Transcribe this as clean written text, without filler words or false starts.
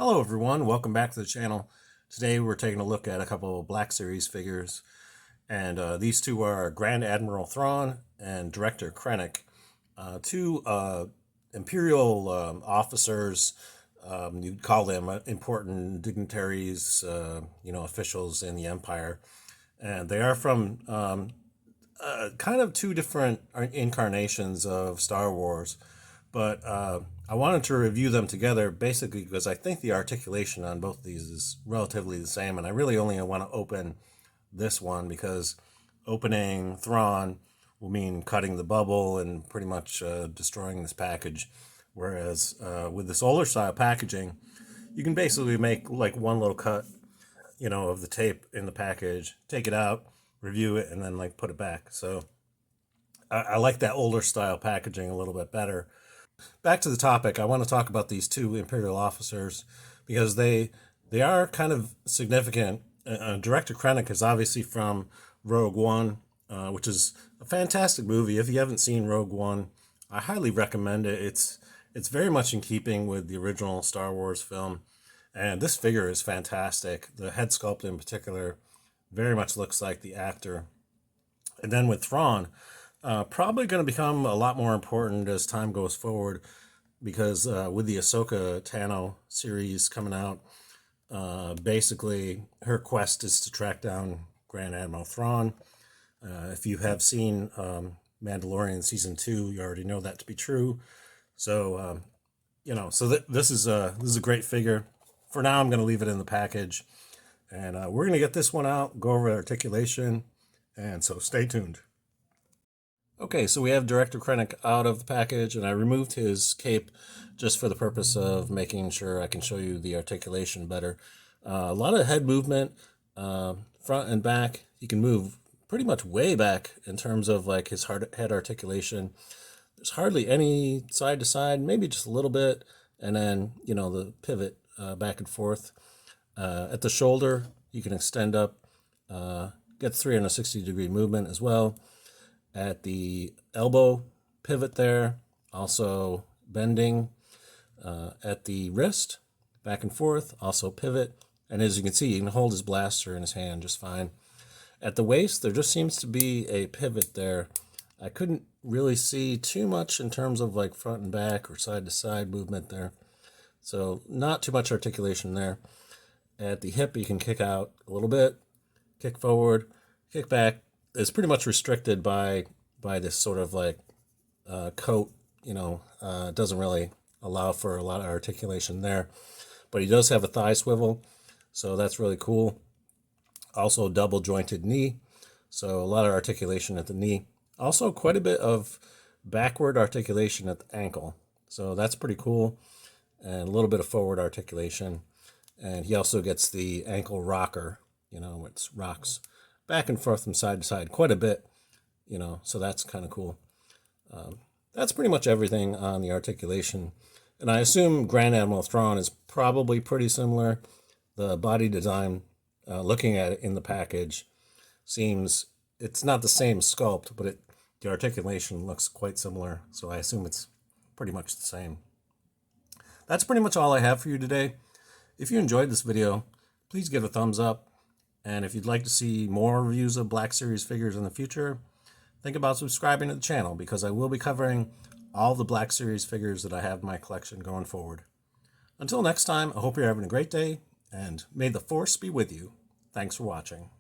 Hello everyone, welcome back to the channel. Today we're taking a look at a couple of Black Series figures, and these two are Grand Admiral Thrawn and Director Krennic, two Imperial officers. You'd call them important dignitaries, officials in the Empire, and they are from kind of two different incarnations of Star Wars. But I wanted to review them together basically because I think the articulation on both of these is relatively the same, and I really only want to open this one because opening Thrawn will mean cutting the bubble and pretty much destroying this package, whereas with this older style packaging, you can basically make like one little cut, of the tape in the package, take it out, review it, and then like put it back. So I like that older style packaging a little bit better. Back to the topic, I want to talk about these two Imperial officers because they are kind of significant. Director Krennic is obviously from Rogue One, which is a fantastic movie. If you haven't seen Rogue One, I highly recommend it. It's very much in keeping with the original Star Wars film, and this figure is fantastic. The head sculpt in particular very much looks like the actor. And then with Thrawn, probably going to become a lot more important as time goes forward because with the Ahsoka Tano series coming out, basically her quest is to track down Grand Admiral Thrawn. If you have seen Mandalorian Season 2, you already know that to be true. So, this is a great figure. For now, I'm going to leave it in the package. And we're going to get this one out, go over articulation, and so stay tuned. Okay, so we have Director Krennic out of the package, and I removed his cape just for the purpose of making sure I can show you the articulation better. A lot of head movement, front and back. You can move pretty much way back in terms of like his head articulation. There's hardly any side to side, maybe just a little bit, and then, the pivot back and forth. At the shoulder, you can extend up, get 360-degree movement as well. At the elbow pivot there, also bending. At the wrist, back and forth, also pivot. And as you can see, you can hold his blaster in his hand just fine. At the waist, there just seems to be a pivot there. I couldn't really see too much in terms of like front and back or side to side movement there. So not too much articulation there. At the hip, you can kick out a little bit, kick forward, kick back. It's pretty much restricted by this sort of like coat, it doesn't really allow for a lot of articulation there. But he does have a thigh swivel, so that's really cool. Also double jointed knee, so a lot of articulation at the knee. Also quite a bit of backward articulation at the ankle, so that's pretty cool. And a little bit of forward articulation. And he also gets the ankle rocker, it rocks back and forth from side to side quite a bit, so that's kind of cool. That's pretty much everything on the articulation. And I assume Grand Admiral Thrawn is probably pretty similar. The body design, looking at it in the package, seems it's not the same sculpt, but the articulation looks quite similar. So I assume it's pretty much the same. That's pretty much all I have for you today. If you enjoyed this video, please give a thumbs up. And if you'd like to see more reviews of Black Series figures in the future, think about subscribing to the channel because I will be covering all the Black Series figures that I have in my collection going forward. Until next time, I hope you're having a great day, and may the Force be with you. Thanks for watching.